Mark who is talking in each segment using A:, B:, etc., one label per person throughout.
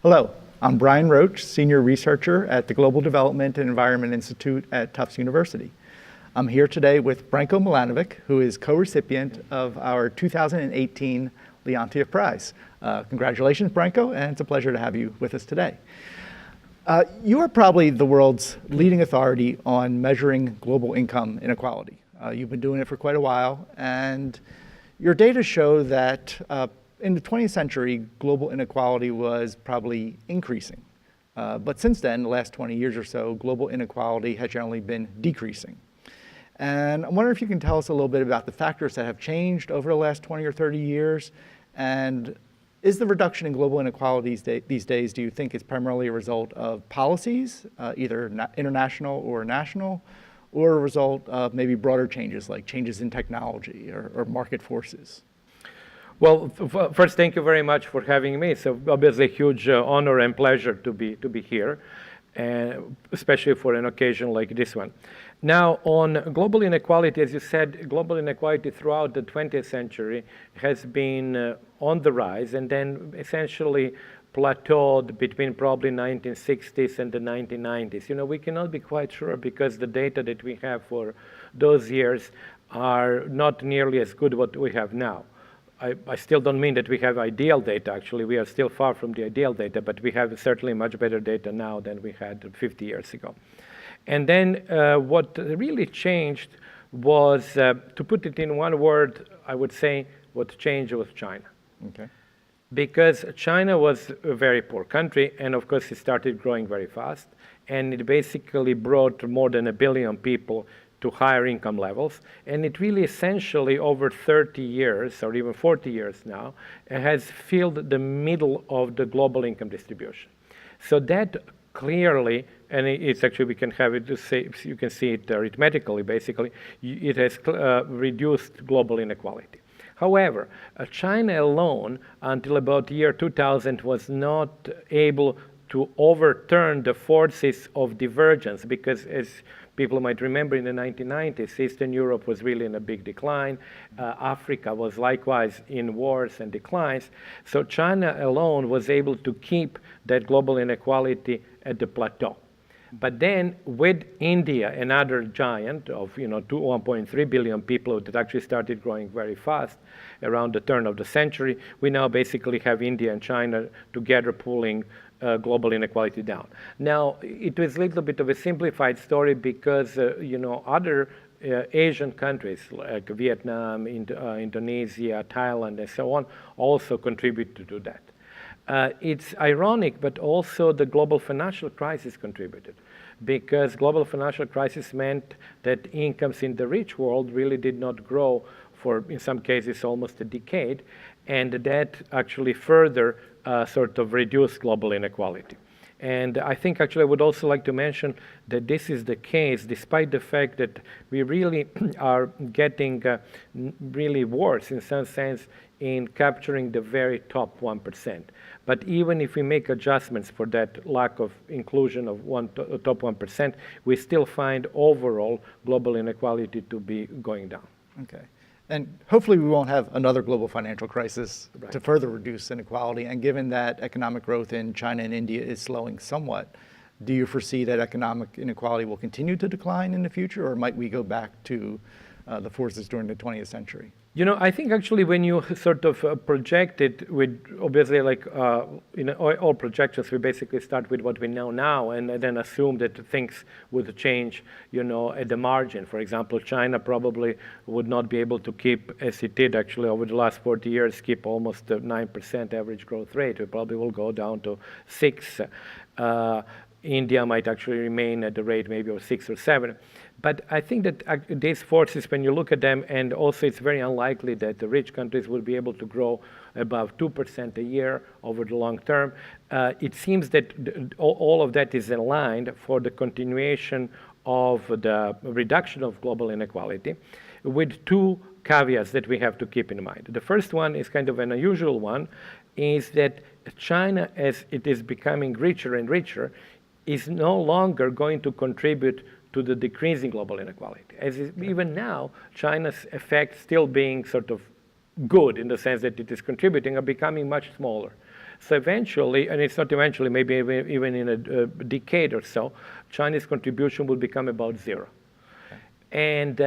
A: Hello, I'm Brian Roach, Senior Researcher at the Global Development and Environment Institute at Tufts University. I'm here today with Branko Milanovic, who is co-recipient of our 2018 Leontief Prize. Congratulations, Branko, and it's a pleasure to have you with us today. You are probably the world's leading authority on measuring global income inequality. You've been doing it for quite a while, and your data show that in the 20th century, global inequality was probably increasing. But since then, the last 20 years or so, global inequality has generally been decreasing. And I wonder if you can tell us a little bit about the factors that have changed over the last 20 or 30 years, and is the reduction in global inequalities these days, do you think is primarily a result of policies, either international or national, or a result of maybe broader changes like changes in technology or market forces?
B: Well, first, thank you very much for having me. It's obviously a huge honor and pleasure to be here, and especially for an occasion like this one. Now, on global inequality, as you said, global inequality throughout the 20th century has been on the rise, and then essentially plateaued between probably 1960s and the 1990s. You know, we cannot be quite sure because the data that we have for those years are not nearly as good what we have now. I still don't mean that we have ideal data. Actually, we are still far from the ideal data, but we have certainly much better data now than we had 50 years ago. And then what really changed was, to put it in one word, I would say what changed was China.
A: Okay.
B: Because China was a very poor country, and of course it started growing very fast, and it basically brought more than 1 billion people to higher income levels, and it really essentially over 30 years, or even 40 years now, has filled the middle of the global income distribution. So that clearly, and it's actually, we can have it to say, you can see it arithmetically, basically, it has reduced global inequality. However, China alone, until about the year 2000, was not able to overturn the forces of divergence, because as people might remember, in the 1990s, Eastern Europe was really in a big decline. Africa was likewise in wars and declines. So China alone was able to keep that global inequality at the plateau. But then with India, another giant of 1.3 billion people that actually started growing very fast around the turn of the century, we now basically have India and China together pulling global inequality down. Now, it was a little bit of a simplified story because other Asian countries like Vietnam, Indonesia, Thailand, and so on also contributed to that. It's ironic, but also the global financial crisis contributed, because global financial crisis meant that incomes in the rich world really did not grow for, in some cases, almost a decade, and that actually further sort of reduced global inequality. And I think actually I would also like to mention that this is the case despite the fact that we really are getting really worse in some sense in capturing the very top 1%. But even if we make adjustments for that lack of inclusion of top 1%, we still find overall global inequality to be going down.
A: Okay. And hopefully we won't have another global financial crisis
B: Right.
A: to further reduce inequality. And given that economic growth in China and India is slowing somewhat, do you foresee that economic inequality will continue to decline in the future, or might we go back to the forces during the 20th century?
B: You know, I think actually when you sort of project it with, obviously like all projections, we basically start with what we know now and then assume that things would change, at the margin. For example, China probably would not be able to keep, as it did actually over the last 40 years, keep almost a 9% average growth rate. It probably will go down to 6%. India might actually remain at the rate maybe of 6 or 7. But I think that these forces, when you look at them, and also it's very unlikely that the rich countries will be able to grow above 2% a year over the long term. It seems that all of that is aligned for the continuation of the reduction of global inequality, with two caveats that we have to keep in mind. The first one is kind of an unusual one, is that China, as it is becoming richer and richer, is no longer going to contribute to the decreasing global inequality. As is, even now, China's effect still being sort of good in the sense that it is contributing are becoming much smaller. So eventually, and it's not eventually, maybe even in a decade or so, China's contribution will become about zero. And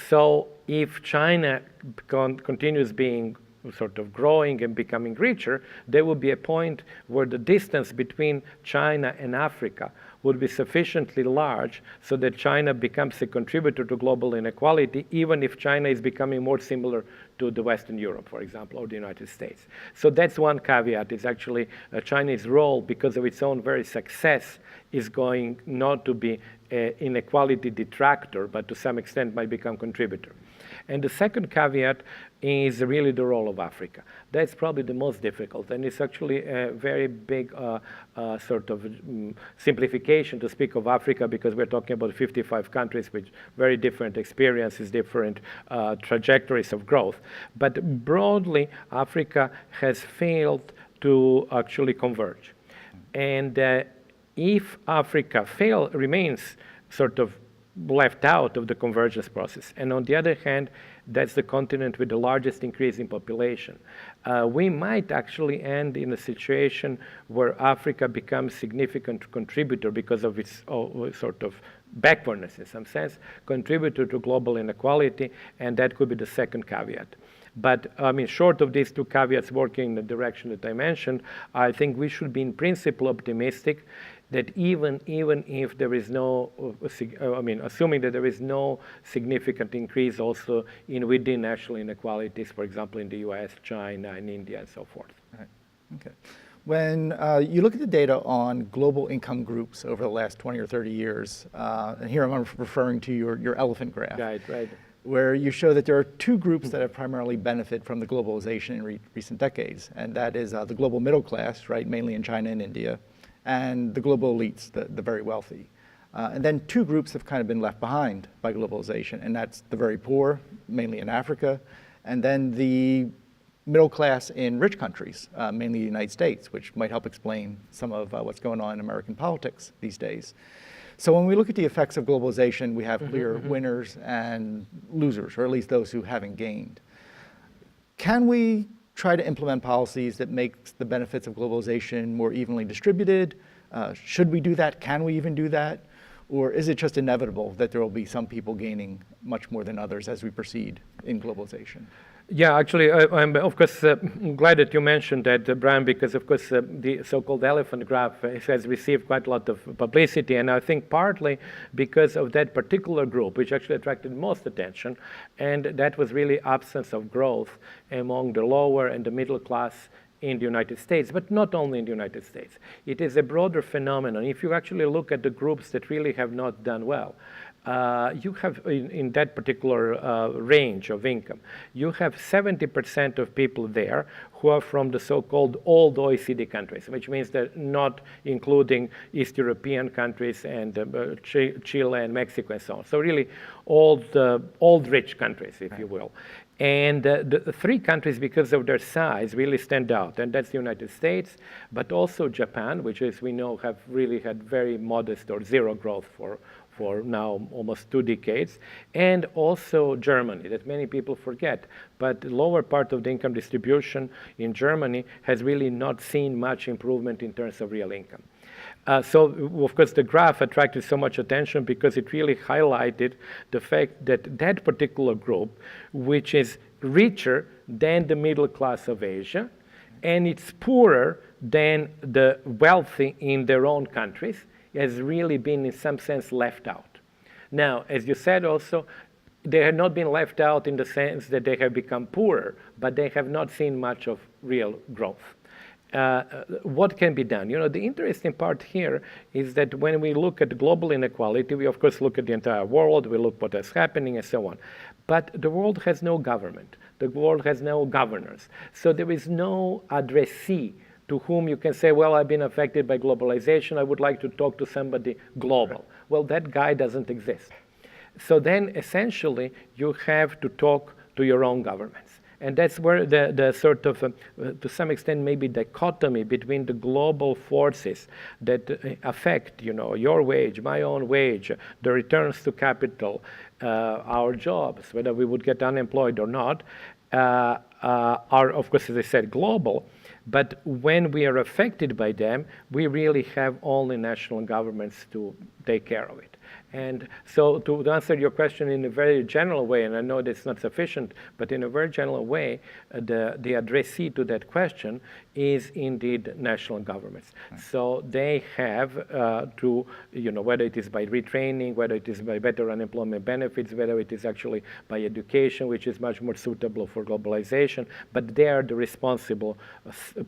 B: so if China continues being sort of growing and becoming richer, there will be a point where the distance between China and Africa would be sufficiently large so that China becomes a contributor to global inequality, even if China is becoming more similar to the Western Europe, for example, or the United States. So that's one caveat, is actually China's role, because of its own very success, is going not to be an inequality detractor, but to some extent might become contributor. And the second caveat is really the role of Africa. That's probably the most difficult, and it's actually a very big sort of simplification to speak of Africa, because we're talking about 55 countries with very different experiences, different trajectories of growth. But broadly, Africa has failed to actually converge. And if Africa remains sort of left out of the convergence process, and on the other hand, that's the continent with the largest increase in population, we might actually end in a situation where Africa becomes a significant contributor because of its sort of backwardness, in some sense, contributor to global inequality, and that could be the second caveat. But I mean, short of these two caveats working in the direction that I mentioned, I think we should be in principle optimistic that even if there is no, assuming that there is no significant increase also within national inequalities, for example, in the US, China, and India, and so forth.
A: Right. Okay. When you look at the data on global income groups over the last 20 or 30 years, and here I'm referring to your elephant graph.
B: Right.
A: Where you show that there are two groups that have primarily benefited from the globalization in recent decades, and that is the global middle class, right, mainly in China and India, and the global elites, the very wealthy. And then two groups have kind of been left behind by globalization, and that's the very poor, mainly in Africa, and then the middle class in rich countries, mainly the United States, which might help explain some of what's going on in American politics these days. So when we look at the effects of globalization, we have clear winners and losers, or at least those who haven't gained. Can we try to implement policies that make the benefits of globalization more evenly distributed? Should we do that? Can we even do that? Or is it just inevitable that there will be some people gaining much more than others as we proceed in globalization?
B: Yeah, actually, I'm of course glad that you mentioned that, Brian, because of course the so-called elephant graph has received quite a lot of publicity, and I think partly because of that particular group, which actually attracted most attention, and that was really absence of growth among the lower and the middle class in the United States, but not only in the United States. It is a broader phenomenon. If you actually look at the groups that really have not done well, you have in that particular range of income, you have 70% of people there who are from the so-called old OECD countries, which means they're not including East European countries and Chile and Mexico and so on. So really old rich countries, if you will. And the three countries, because of their size, really stand out, and that's the United States, but also Japan, which, as we know, have really had very modest or zero growth for now almost 2 decades, and also Germany, that many people forget. But the lower part of the income distribution in Germany has really not seen much improvement in terms of real income. So, of course, the graph attracted so much attention because it really highlighted the fact that that particular group, which is richer than the middle class of Asia, and it's poorer than the wealthy in their own countries, has really been, in some sense, left out. Now, as you said also, they have not been left out in the sense that they have become poorer, but they have not seen much of real growth. What can be done? You know, the interesting part here is that when we look at global inequality, we of course look at the entire world, we look what is happening and so on. But the world has no government. The world has no governors. So there is no addressee to whom you can say, well, I've been affected by globalization, I would like to talk to somebody global. Well, that guy doesn't exist. So then essentially you have to talk to your own governments. And that's where the sort of, to some extent, maybe dichotomy between the global forces that affect, you know, your wage, my own wage, the returns to capital, our jobs, whether we would get unemployed or not, are, of course, as I said, global. But when we are affected by them, we really have only national governments to take care of it. And so to answer your question in a very general way, and I know that's not sufficient, but in a very general way, the addressee to that question is indeed national governments. Right. So they have to, whether it is by retraining, whether it is by better unemployment benefits, whether it is actually by education, which is much more suitable for globalization, but they are the responsible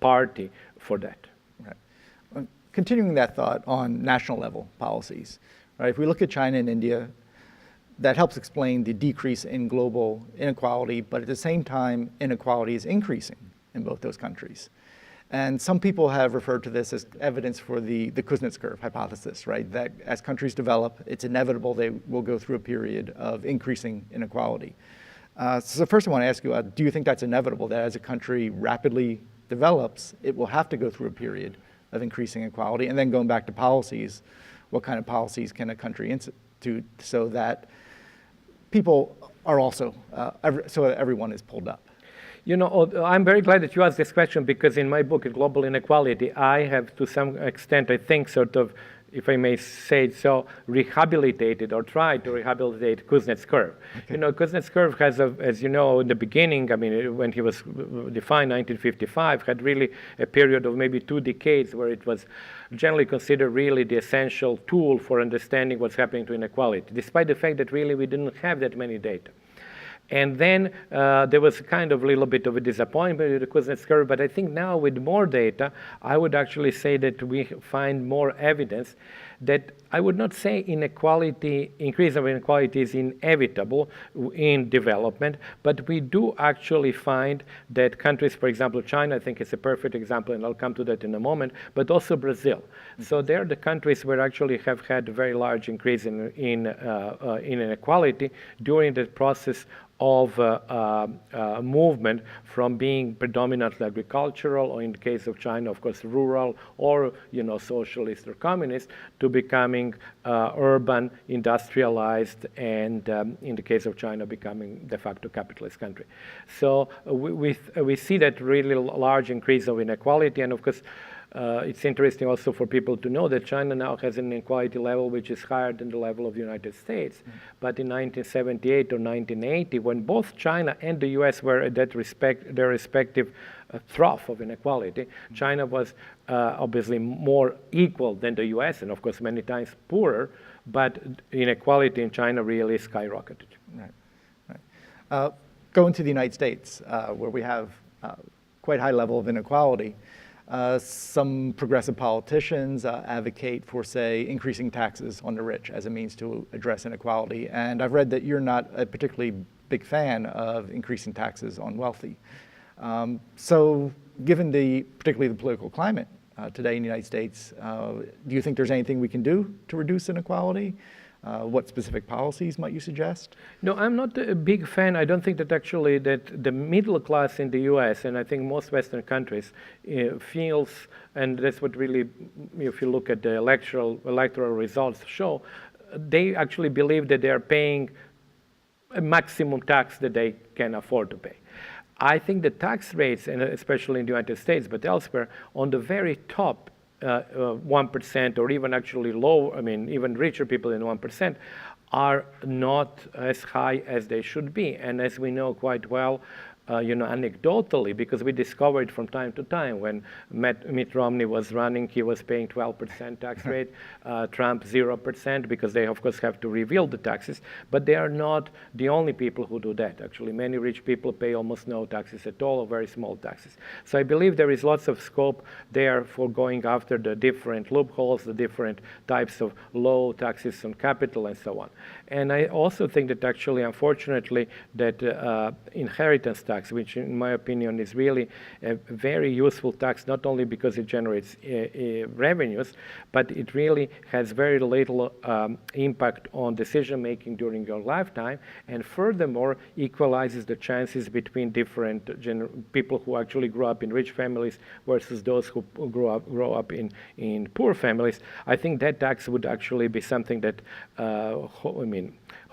B: party for that.
A: Right. Continuing that thought on national level policies, right? If we look at China and India, that helps explain the decrease in global inequality, but at the same time, inequality is increasing in both those countries. And some people have referred to this as evidence for the Kuznets curve hypothesis, right? That as countries develop, it's inevitable they will go through a period of increasing inequality. So first I want to ask you, do you think that's inevitable, that as a country rapidly develops, it will have to go through a period of increasing inequality? And then going back to policies, what kind of policies can a country institute so that people are also, so that everyone is pulled up?
B: I'm very glad that you asked this question, because in my book, Global Inequality, I have to some extent, I think, sort of, if I may say it so, rehabilitated or tried to rehabilitate Kuznets curve. Okay. Kuznets curve has, as you know, in the beginning, I mean, when he was defined, 1955, had really a period of maybe 2 decades where it was generally considered really the essential tool for understanding what's happening to inequality, despite the fact that really we didn't have that many data. And then there was kind of a little bit of a disappointment with the Kuznets curve, but I think now with more data, I would actually say that we find more evidence that I would not say increase of inequality is inevitable in development, but we do actually find that countries, for example, China, I think is a perfect example, and I'll come to that in a moment, but also Brazil. Mm-hmm. So they're the countries where actually have had a very large increase in inequality during the process of movement from being predominantly agricultural, or in the case of China, of course, rural, or socialist or communist, to becoming urban, industrialized, and in the case of China, becoming de facto capitalist country. So we see that really large increase of inequality, and of course, it's interesting also for people to know that China now has an inequality level which is higher than the level of the United States. Mm-hmm. But in 1978 or 1980, when both China and the US were at their respective trough of inequality, mm-hmm. China was obviously more equal than the US, and of course many times poorer, but inequality in China really skyrocketed.
A: Right. Going to the United States, where we have quite high level of inequality, some progressive politicians advocate for, say, increasing taxes on the rich as a means to address inequality. And I've read that you're not a particularly big fan of increasing taxes on wealthy. So given particularly the political climate today in the United States, do you think there's anything we can do to reduce inequality? What specific policies might you suggest?
B: No, I'm not a big fan. I don't think that actually that the middle class in the U.S., and I think most Western countries, feels, and that's what really, if you look at the electoral results show, they actually believe that they are paying a maximum tax that they can afford to pay. I think the tax rates, and especially in the United States, but elsewhere, on the very top, 1%, or even actually low, I mean, even richer people than 1%, are not as high as they should be. And as we know quite well, anecdotally, because we discovered from time to time when Mitt Romney was running, he was paying 12% tax rate, Trump 0%, because they, of course, have to reveal the taxes. But they are not the only people who do that. Actually, many rich people pay almost no taxes at all, or very small taxes. So I believe there is lots of scope there for going after the different loopholes, the different types of low taxes on capital, and so on. And I also think that actually, unfortunately, that inheritance tax, which in my opinion is really a very useful tax, not only because it generates revenues, but it really has very little impact on decision making during your lifetime, and furthermore equalizes the chances between different people who actually grow up in rich families versus those who grow up in poor families. I think that tax would actually be something that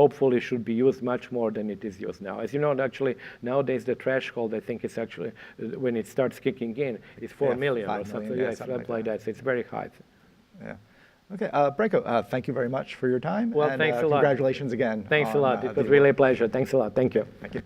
B: hopefully should be used much more than it is used now. As you know, actually, nowadays the threshold, I think, is actually, when it starts kicking in, is 4 million or
A: 5
B: something.
A: million,
B: Yeah, something like that. So it's very high.
A: Yeah. Okay, Branko, thank you very much for your time.
B: Well,
A: and
B: thanks a lot.
A: congratulations again.
B: Thanks a
A: on,
B: lot. It
A: the
B: was really a
A: award.
B: pleasure. Thanks a lot. Thank you.
A: Thank you.